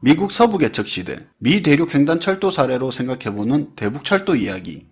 미국 서부 개척 시대, 미 대륙 횡단 철도 사례로 생각해보는 대북철도 이야기.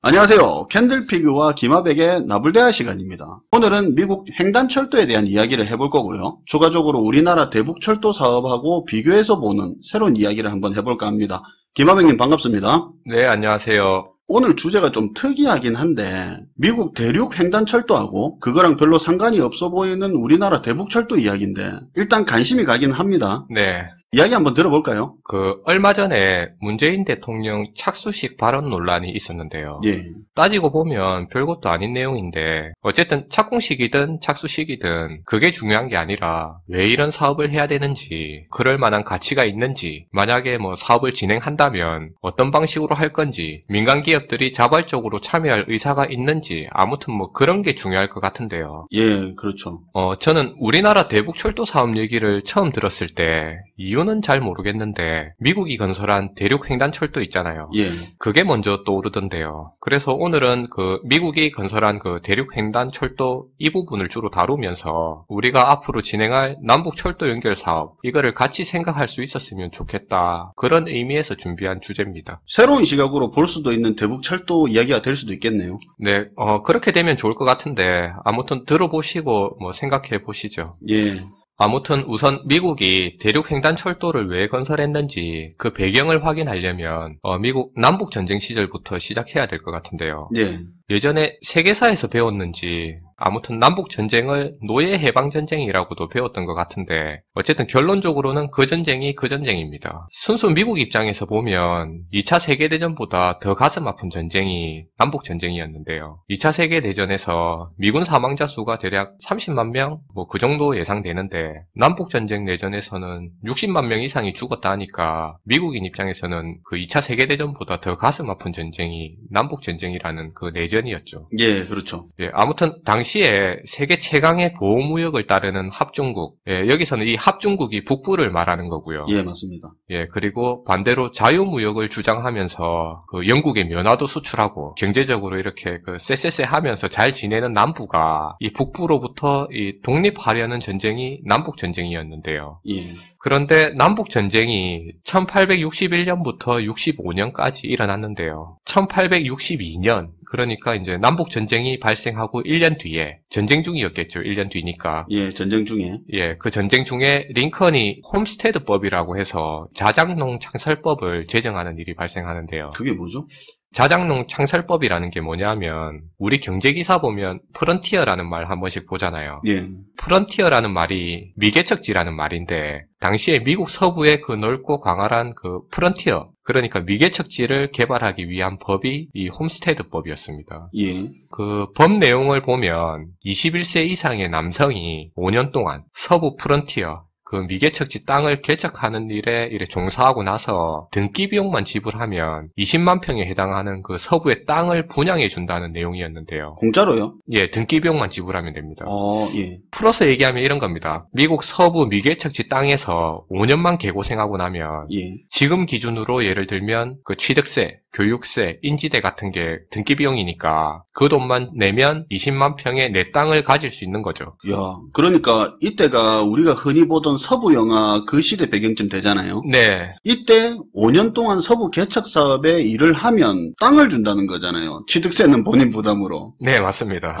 안녕하세요. 캔들피그와 김하백의 나불대화 시간입니다. 오늘은 미국 횡단철도에 대한 이야기를 해볼 거고요. 추가적으로 우리나라 대북철도 사업하고 비교해서 보는 새로운 이야기를 한번 해볼까 합니다. 김하백님 반갑습니다. 네, 안녕하세요. 오늘 주제가 좀 특이하긴 한데 미국 대륙 횡단철도하고 그거랑 별로 상관이 없어 보이는 우리나라 대북철도 이야기인데 일단 관심이 가긴 합니다. 네. 이야기 한번 들어볼까요? 얼마 전에 문재인 대통령 착수식 발언 논란이 있었는데요. 예. 따지고 보면 별것도 아닌 내용인데 어쨌든 착공식이든 착수식이든 그게 중요한 게 아니라 왜 이런 사업을 해야 되는지, 그럴 만한 가치가 있는지, 만약에 사업을 진행한다면 어떤 방식으로 할 건지, 민간 기업들이 자발적으로 참여할 의사가 있는지, 아무튼 그런 게 중요할 것 같은데요. 예, 그렇죠. 저는 우리나라 대북철도 사업 얘기를 처음 들었을 때 이유는 잘 모르겠는데 미국이 건설한 대륙횡단철도 있잖아요. 예. 그게 먼저 떠오르던데요. 그래서 오늘은 미국이 건설한 대륙횡단철도 이 부분을 주로 다루면서 우리가 앞으로 진행할 남북철도 연결 사업, 이거를 같이 생각할 수 있었으면 좋겠다, 그런 의미에서 준비한 주제입니다. 새로운 시각으로 볼 수도 있는 대북철도 이야기가 될 수도 있겠네요. 네, 그렇게 되면 좋을 것 같은데 아무튼 들어보시고 생각해 보시죠. 예. 아무튼 우선 미국이 대륙횡단철도를 왜 건설했는지 그 배경을 확인하려면 미국 남북전쟁 시절부터 시작해야 될 것 같은데요. 예. 예전에 세계사에서 배웠는지 아무튼 남북전쟁을 노예해방전쟁이라고도 배웠던 것 같은데 어쨌든 결론적으로는 그 전쟁이 그 전쟁입니다. 순수 미국 입장에서 보면 2차 세계대전보다 더 가슴 아픈 전쟁이 남북전쟁이었는데요. 2차 세계대전에서 미군 사망자 수가 대략 30만 명? 그 정도 예상되는데 남북전쟁 내전에서는 60만 명 이상이 죽었다 하니까 미국인 입장에서는 그 2차 세계대전보다 더 가슴 아픈 전쟁이 남북전쟁이라는 그 내전이었죠. 예, 그렇죠. 예, 아무튼 당시에 세계 최강의 보호무역을 따르는 합중국, 여기서는 이 합중국이 북부를 말하는 거고요. 예, 맞습니다. 예, 그리고 반대로 자유무역을 주장하면서 영국의 면화도 수출하고 경제적으로 이렇게 쎄쎄쎄 하면서 잘 지내는 남부가 이 북부로부터 독립하려는 전쟁이 남북전쟁이었는데요. 예. 그런데 남북전쟁이 1861년부터 65년까지 일어났는데요. 1862년, 그러니까 이제 남북전쟁이 발생하고 1년 뒤에, 전쟁 중이었겠죠. 1년 뒤니까. 예, 전쟁 중에. 예, 그 전쟁 중에 링컨이 홈스테드법이라고 해서 자작농 창설법을 제정하는 일이 발생하는데요. 그게 뭐죠? 자작농 창설법이라는 게 뭐냐면 우리 경제기사 보면 프런티어라는 말 한 번씩 보잖아요. 예. 프런티어라는 말이 미개척지라는 말인데 당시에 미국 서부의 그 넓고 광활한 프런티어, 그러니까 미개척지를 개발하기 위한 법이 이 홈스테드법이었습니다. 예. 그 법 내용을 보면 21세 이상의 남성이 5년 동안 서부 프런티어, 그 미개척지 땅을 개척하는 일에 종사하고 나서 등기 비용만 지불하면 20만 평에 해당하는 그 서부의 땅을 분양해 준다는 내용이었는데요. 공짜로요? 예, 등기 비용만 지불하면 됩니다. 예. 풀어서 얘기하면 이런 겁니다. 미국 서부 미개척지 땅에서 5년만 개고생하고 나면 예. 지금 기준으로 예를 들면 그 취득세, 교육세, 인지대 같은 게 등기 비용이니까 그 돈만 내면 20만 평의 내 땅을 가질 수 있는 거죠. 야, 그러니까 이때가 우리가 흔히 보던 서부 영화 그 시대 배경쯤 되잖아요. 네. 이때 5년 동안 서부 개척 사업에 일을 하면 땅을 준다는 거잖아요. 취득세는 본인 부담으로. 네, 맞습니다.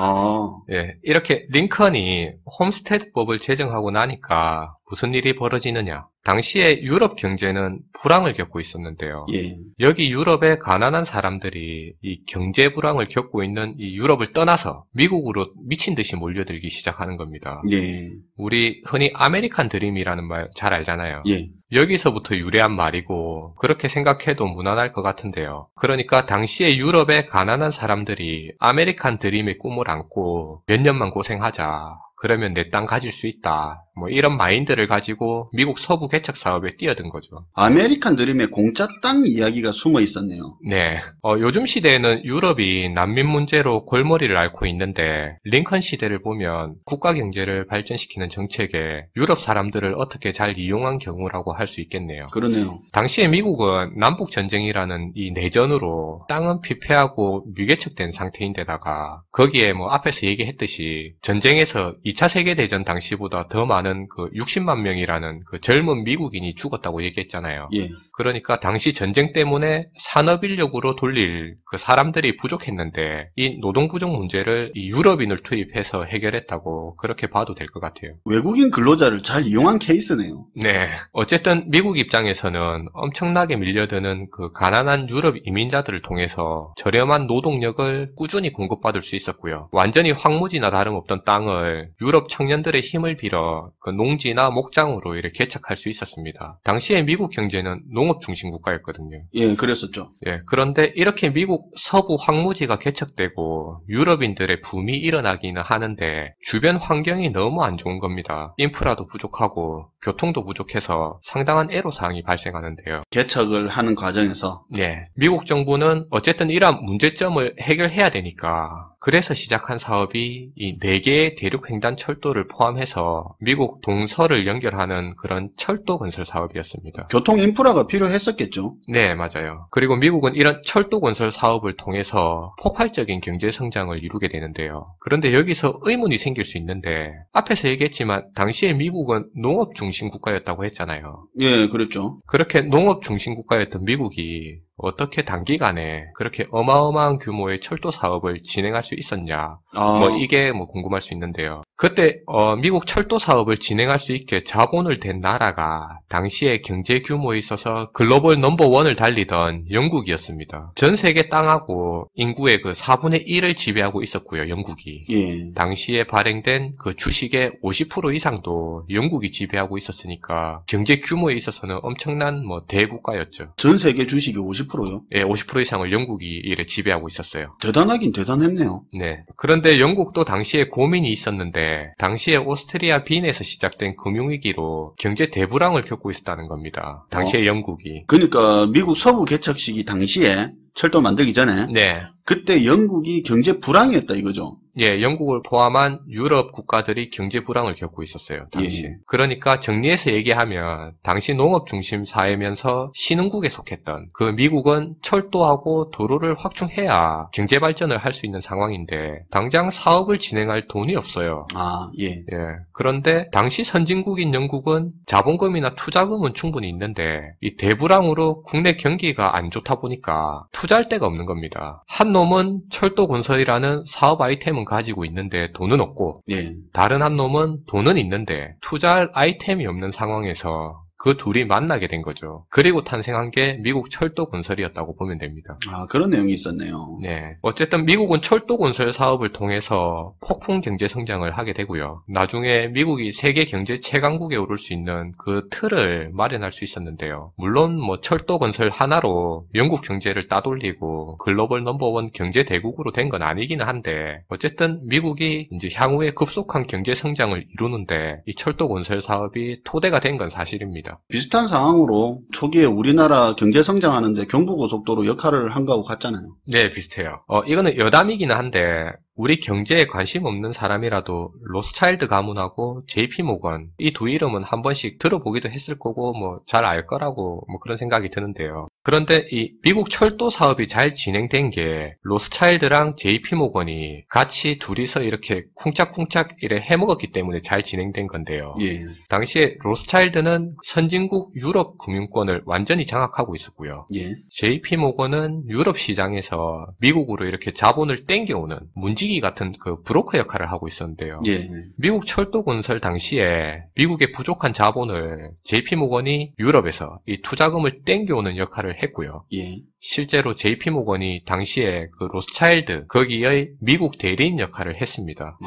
예, 이렇게 링컨이 홈스테드법을 제정하고 나니까 무슨 일이 벌어지느냐. 당시에 유럽 경제는 불황을 겪고 있었는데요. 예. 여기 유럽의 가난한 사람들이 이 경제 불황을 겪고 있는 이 유럽을 떠나서 미국으로 미친 듯이 몰려들기 시작하는 겁니다. 예. 우리 흔히 아메리칸 드림이라는 말 잘 알잖아요. 예. 여기서부터 유래한 말이고 그렇게 생각해도 무난할 것 같은데요. 그러니까 당시에 유럽의 가난한 사람들이 아메리칸 드림의 꿈을 안고 몇 년만 고생하자, 그러면 내 땅 가질 수 있다, 뭐 이런 마인드를 가지고 미국 서부 개척 사업에 뛰어든 거죠. 아메리칸 드림의 공짜 땅 이야기가 숨어 있었네요. 네. 요즘 시대에는 유럽이 난민 문제로 골머리를 앓고 있는데 링컨 시대를 보면 국가 경제를 발전시키는 정책에 유럽 사람들을 어떻게 잘 이용한 경우라고 할 수 있겠네요. 그러네요. 당시에 미국은 남북 전쟁이라는 이 내전으로 땅은 피폐하고 미개척된 상태인데다가 거기에 뭐 앞에서 얘기했듯이 전쟁에서 2차 세계대전 당시보다 더 많은 그 60만 명이라는 그 젊은 미국인이 죽었다고 얘기했잖아요. 예. 그러니까 당시 전쟁 때문에 산업인력으로 돌릴 그 사람들이 부족했는데 이 노동 부족 문제를 이 유럽인을 투입해서 해결했다고 그렇게 봐도 될 것 같아요. 외국인 근로자를 잘 이용한 케이스네요. 네. 어쨌든 미국 입장에서는 엄청나게 밀려드는 그 가난한 유럽 이민자들을 통해서 저렴한 노동력을 꾸준히 공급받을 수 있었고요. 완전히 황무지나 다름없던 땅을 유럽 청년들의 힘을 빌어 그 농지나 목장으로 이렇게 개척할 수 있었습니다. 당시에 미국 경제는 농업 중심 국가였거든요. 예, 그랬었죠. 예, 그런데 이렇게 미국 서부 황무지가 개척되고 유럽인들의 붐이 일어나기는 하는데 주변 환경이 너무 안 좋은 겁니다. 인프라도 부족하고 교통도 부족해서 상당한 애로사항이 발생하는데요. 개척을 하는 과정에서 네, 미국 정부는 어쨌든 이러한 문제점을 해결해야 되니까 그래서 시작한 사업이 이 4개의 대륙 횡단 철도를 포함해서 미국 동서를 연결하는 그런 철도 건설 사업이었습니다. 교통 인프라가 필요했었겠죠. 네, 맞아요. 그리고 미국은 이런 철도 건설 사업을 통해서 폭발적인 경제 성장을 이루게 되는데요. 그런데 여기서 의문이 생길 수 있는데 앞에서 얘기했지만 당시에 미국은 농업 중심 국가였다고 했잖아요. 예, 그랬죠. 그렇게 농업 중심 국가였던 미국이 어떻게 단기간에 그렇게 어마어마한 규모의 철도 사업을 진행할 수 있었냐. 이게 궁금할 수 있는데요. 그때 미국 철도 사업을 진행할 수 있게 자본을 댄 나라가 당시의 경제 규모에 있어서 글로벌 넘버원을 달리던 영국이었습니다. 전 세계 땅하고 인구의 그 4분의 1을 지배하고 있었고요, 영국이. 예. 당시에 발행된 그 주식의 50% 이상도 영국이 지배하고 있었으니까 경제 규모에 있어서는 엄청난 대국가였죠. 전 세계 주식이 50%요? 예, 50% 이상을 영국이 이래 지배하고 있었어요. 대단하긴 대단했네요. 네. 그런데 영국도 당시에 고민이 있었는데 당시에 오스트리아 빈에서 시작된 금융위기로 경제 대불황을 겪고 있었다는 겁니다. 당시에 영국이. 그러니까 미국 서부 개척 시기 당시에 철도 만들기 전에 네. 그때 영국이 경제 불황이었다 이거죠. 예, 영국을 포함한 유럽 국가들이 경제 불황을 겪고 있었어요, 당시. 예. 그러니까 정리해서 얘기하면 당시 농업 중심 사회면서 신흥국에 속했던 그 미국은 철도하고 도로를 확충해야 경제 발전을 할 수 있는 상황인데 당장 사업을 진행할 돈이 없어요. 아, 예. 예. 그런데 당시 선진국인 영국은 자본금이나 투자금은 충분히 있는데 이 대불황으로 국내 경기가 안 좋다 보니까 투자할 데가 없는 겁니다. 한 놈은 철도 건설이라는 사업 아이템은 가지고 있는데 돈은 없고 예. 다른 한 놈은 돈은 있는데 투자할 아이템이 없는 상황에서 그 둘이 만나게 된 거죠. 그리고 탄생한 게 미국 철도 건설이었다고 보면 됩니다. 아, 그런 내용이 있었네요. 네. 어쨌든 미국은 철도 건설 사업을 통해서 폭풍 경제 성장을 하게 되고요. 나중에 미국이 세계 경제 최강국에 오를 수 있는 그 틀을 마련할 수 있었는데요. 물론 철도 건설 하나로 영국 경제를 따돌리고 글로벌 넘버원 경제 대국으로 된 건 아니기는 한데 어쨌든 미국이 이제 향후에 급속한 경제 성장을 이루는데 이 철도 건설 사업이 토대가 된 건 사실입니다. 비슷한 상황으로 초기에 우리나라 경제 성장하는데 경부고속도로 역할을 한 거하고 같잖아요. 네, 비슷해요. 이거는 여담이기는 한데 우리 경제에 관심 없는 사람이라도 로스차일드 가문하고 JP 모건 이 두 이름은 한 번씩 들어보기도 했을 거고 잘 알 거라고 그런 생각이 드는데요. 그런데 이 미국 철도 사업이 잘 진행된 게 로스차일드랑 JP 모건이 같이 둘이서 이렇게 쿵짝쿵짝 이래 해먹었기 때문에 잘 진행된 건데요. 예. 당시에 로스차일드는 선진국 유럽 금융권을 완전히 장악하고 있었고요. 예. JP 모건은 유럽 시장에서 미국으로 이렇게 자본을 땡겨오는 문지기 같은 그 브로커 역할을 하고 있었는데요. 예. 미국 철도 건설 당시에 미국의 부족한 자본을 JP 모건이 유럽에서 이 투자금을 땡겨오는 역할을 했고요. 예. 실제로 JP 모건이 당시에 그 로스차일드 거기의 미국 대리인 역할을 했습니다.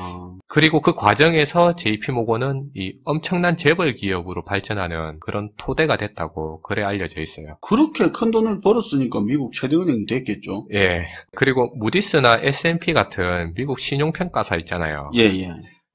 그리고 그 과정에서 JP 모건은 이 엄청난 재벌 기업으로 발전하는 그런 토대가 됐다고 그래 알려져 있어요. 그렇게 큰 돈을 벌었으니까 미국 최대 은행이 됐겠죠. 예. 그리고 무디스나 S&P 같은 미국 신용평가사 있잖아요. 예.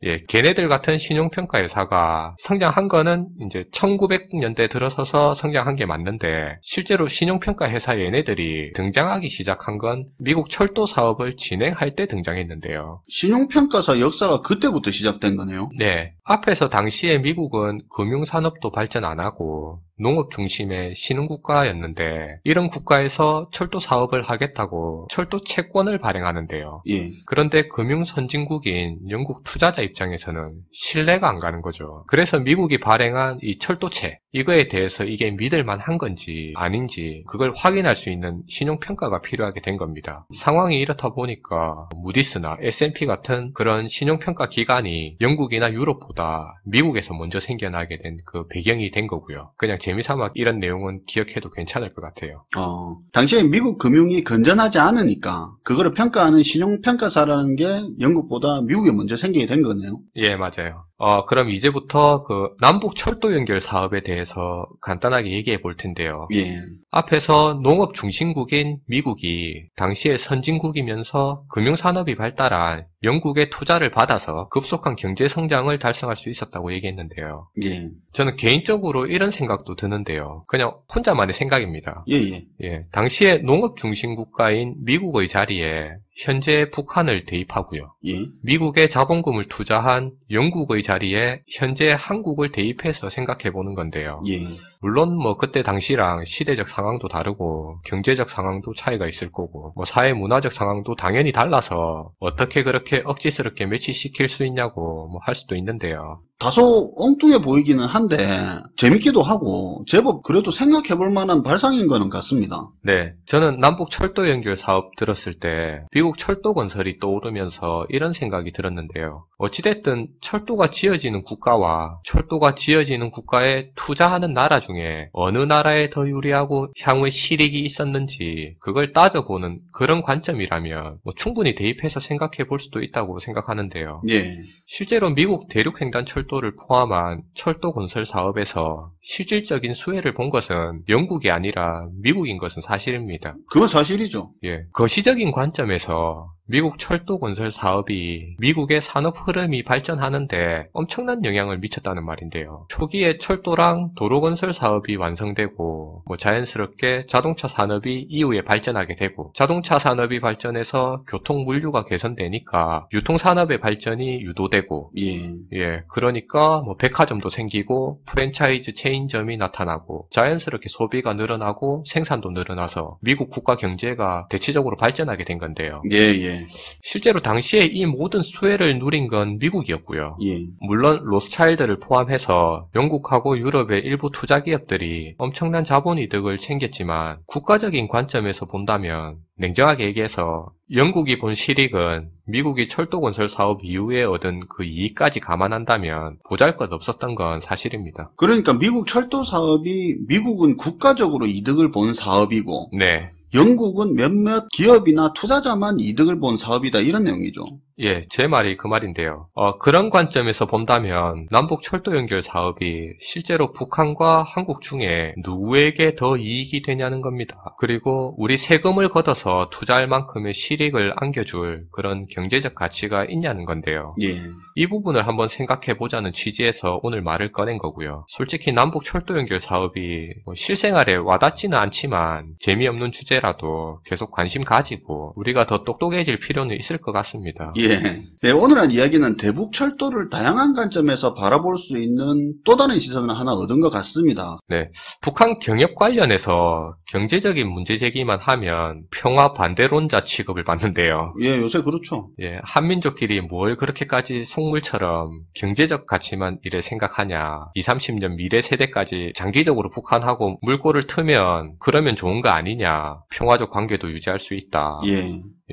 예, 걔네들 같은 신용평가 회사가 성장한 거는 이제 1900년대 들어서서 성장한 게 맞는데 실제로 신용평가 회사 얘네들이 등장하기 시작한 건 미국 철도 사업을 진행할 때 등장했는데요. 신용평가사 역사가 그때부터 시작된 거네요. 네, 앞에서 당시에 미국은 금융산업도 발전 안 하고 농업 중심의 신흥국가였는데 이런 국가에서 철도 사업을 하겠다고 철도 채권을 발행하는데요. 예. 그런데 금융 선진국인 영국 투자자 입장에서는 신뢰가 안 가는 거죠. 그래서 미국이 발행한 이 철도채, 이거에 대해서 이게 믿을 만한 건지 아닌지 그걸 확인할 수 있는 신용평가가 필요하게 된 겁니다. 상황이 이렇다 보니까 무디스나 S&P 같은 그런 신용평가 기관이 영국이나 유럽보다 미국에서 먼저 생겨나게 된 그 배경이 된 거고요. 그냥 재미삼아 이런 내용은 기억해도 괜찮을 것 같아요. 당시에 미국 금융이 건전하지 않으니까 그거를 평가하는 신용평가사라는 게 영국보다 미국에 먼저 생기게 된 거네요. 예, 맞아요. 그럼 이제부터 그 남북 철도 연결 사업에 대해서 간단하게 얘기해 볼 텐데요. 예. 앞에서 농업 중심국인 미국이 당시에 선진국이면서 금융산업이 발달한 영국의 투자를 받아서 급속한 경제 성장을 달성할 수 있었다고 얘기했는데요. 예. 저는 개인적으로 이런 생각도 드는데요. 그냥 혼자만의 생각입니다. 예. 당시에 농업 중심 국가인 미국의 자리에 현재 북한을 대입하고요. 예. 미국의 자본금을 투자한 영국의 자리에 현재 한국을 대입해서 생각해 보는 건데요. 예. 물론 뭐 그때 당시랑 시대적 상황도 다르고 경제적 상황도 차이가 있을 거고 뭐 사회 문화적 상황도 당연히 달라서 어떻게 그렇게 억지스럽게 매치시킬 수 있냐고 뭐 할 수도 있는데요. 다소 엉뚱해 보이기는 한데 재밌기도 하고 제법 그래도 생각해 볼 만한 발상인 거는 같습니다. 네, 저는 남북 철도 연결 사업 들었을 때 미국 철도 건설이 떠오르면서 이런 생각이 들었는데요. 어찌됐든 철도가 지어지는 국가와 철도가 지어지는 국가에 투자하는 나라 중에 어느 나라에 더 유리하고 향후에 실익이 있었는지 그걸 따져보는 그런 관점이라면 뭐 충분히 대입해서 생각해 볼 수도 있다고 생각하는데요. 예. 실제로 미국 대륙횡단철도를 포함한 철도 건설 사업에서 실질적인 수혜를 본 것은 영국이 아니라 미국인 것은 사실입니다. 그건 사실이죠. 예, 거시적인 관점에서 미국 철도 건설 사업이 미국의 산업 흐름이 발전하는데 엄청난 영향을 미쳤다는 말인데요. 초기에 철도랑 도로 건설 사업이 완성되고 뭐 자연스럽게 자동차 산업이 이후에 발전하게 되고 자동차 산업이 발전해서 교통 물류가 개선되니까 유통 산업의 발전이 유도되고 예, 그러니까 뭐 백화점도 생기고 프랜차이즈 체인점이 나타나고 자연스럽게 소비가 늘어나고 생산도 늘어나서 미국 국가 경제가 대체적으로 발전하게 된 건데요. 예. 실제로 당시에 이 모든 수혜를 누린 건 미국이었고요. 예. 물론 로스차일드를 포함해서 영국하고 유럽의 일부 투자 기업들이 엄청난 자본 이득을 챙겼지만 국가적인 관점에서 본다면 냉정하게 얘기해서 영국이 본 실익은 미국이 철도 건설 사업 이후에 얻은 그 이익까지 감안한다면 보잘것없었던 건 사실입니다. 그러니까 미국 철도 사업이 미국은 국가적으로 이득을 본 사업이고 네. 영국은 몇몇 기업이나 투자자만 이득을 본 사업이다 이런 내용이죠. 예, 제 말이 그 말인데요. 그런 관점에서 본다면 남북 철도 연결 사업이 실제로 북한과 한국 중에 누구에게 더 이익이 되냐는 겁니다. 그리고 우리 세금을 걷어서 투자할 만큼의 실익을 안겨줄 그런 경제적 가치가 있냐는 건데요. 예. 이 부분을 한번 생각해 보자는 취지에서 오늘 말을 꺼낸 거고요. 솔직히 남북 철도 연결 사업이 실생활에 와닿지는 않지만 재미없는 주제라도 계속 관심 가지고 우리가 더 똑똑해질 필요는 있을 것 같습니다. 네, 오늘 한 이야기는 대북철도를 다양한 관점에서 바라볼 수 있는 또 다른 시선을 하나 얻은 것 같습니다. 네, 북한 경협 관련해서 경제적인 문제 제기만 하면 평화 반대론자 취급을 받는데요. 예, 요새 그렇죠. 예, 한민족끼리 뭘 그렇게까지 속물처럼 경제적 가치만 이래 생각하냐. 20, 30년 미래 세대까지 장기적으로 북한하고 물꼬를 트면 그러면 좋은 거 아니냐. 평화적 관계도 유지할 수 있다.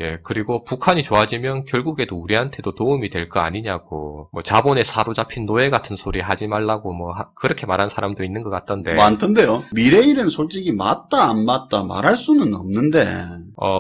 예, 그리고 북한이 좋아지면 결국에도 우리한테도 도움이 될 거 아니냐고, 뭐 자본에 사로잡힌 노예 같은 소리 하지 말라고 뭐 그렇게 말한 사람도 있는 것 같던데. 많던데요. 미래일은 솔직히 맞다 안 맞다 말할 수는 없는데.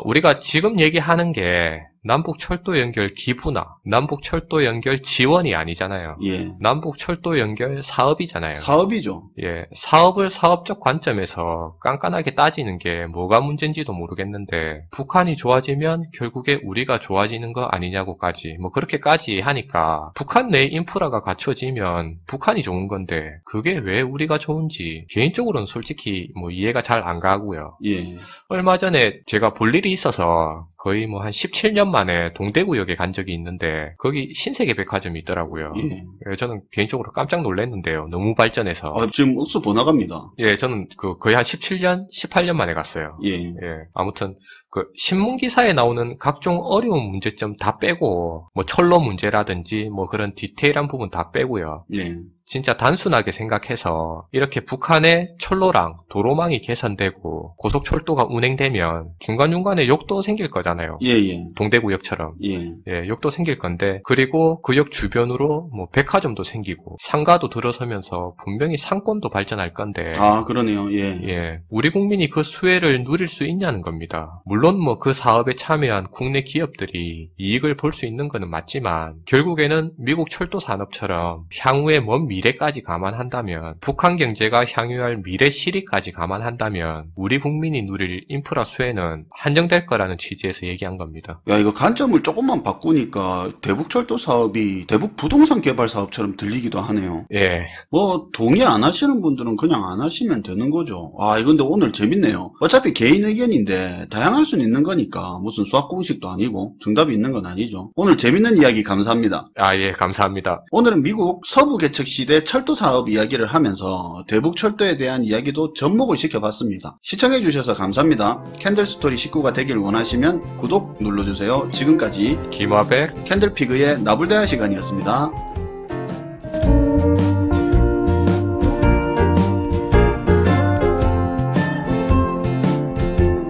우리가 지금 얘기하는 게 남북철도 연결 기부나 남북철도 연결 지원이 아니잖아요. 예. 남북철도 연결 사업이잖아요. 사업이죠. 예, 사업을 사업적 관점에서 깐깐하게 따지는 게 뭐가 문제인지도 모르겠는데 북한이 좋아지면 결국에 우리가 좋아지는 거 아니냐고까지 뭐 그렇게까지 하니까 북한 내 인프라가 갖춰지면 북한이 좋은 건데 그게 왜 우리가 좋은지 개인적으로는 솔직히 뭐 이해가 잘 안 가고요. 예. 얼마 전에 제가 볼 일이 있어서 거의 뭐 한 17년 만에 동대구역에 간 적이 있는데 거기 신세계 백화점이 있더라고요. 예. 저는 개인적으로 깜짝 놀랐는데요. 너무 발전해서. 지금 억수 번화가입니다. 예, 저는 거의 한 17년, 18년 만에 갔어요. 예. 예, 아무튼 신문 기사에 나오는 각종 어려운 문제점 다 빼고 뭐 철로 문제라든지 뭐 그런 디테일한 부분 다 빼고요. 예. 진짜 단순하게 생각해서 이렇게 북한의 철로랑 도로망이 개선되고 고속철도가 운행되면 중간중간에 역도 생길 거잖아요. 예. 동대구역처럼. 예. 예, 역도 생길 건데 그리고 그 역 주변으로 뭐 백화점도 생기고 상가도 들어서면서 분명히 상권도 발전할 건데 그러네요. 예. 예, 우리 국민이 그 수혜를 누릴 수 있냐는 겁니다. 물론 뭐 그 사업에 참여한 국내 기업들이 이익을 볼 수 있는 거는 맞지만 결국에는 미국 철도 산업처럼 향후의 먼 미래까지 감안한다면 북한 경제가 향유할 미래 실익까지 감안한다면 우리 국민이 누릴 인프라 수혜는 한정될 거라는 취지에서 얘기한 겁니다. 야, 이거 관점을 조금만 바꾸니까 대북철도 사업이 대북 부동산 개발 사업처럼 들리기도 하네요. 예. 뭐 동의 안 하시는 분들은 그냥 안 하시면 되는 거죠. 근데 오늘 재밌네요. 어차피 개인 의견인데 다양할 수는 있는 거니까 무슨 수학 공식도 아니고 정답이 있는 건 아니죠. 오늘 재밌는 이야기 감사합니다. 예, 감사합니다. 오늘은 미국 서부 개척 시대 철도 사업 이야기를 하면서 대북 철도에 대한 이야기도 접목을 시켜봤습니다. 시청해주셔서 감사합니다. 캔들스토리 식구가 되길 원하시면 구독 눌러주세요. 지금까지 김화백 캔들피그의 나불대화 시간이었습니다.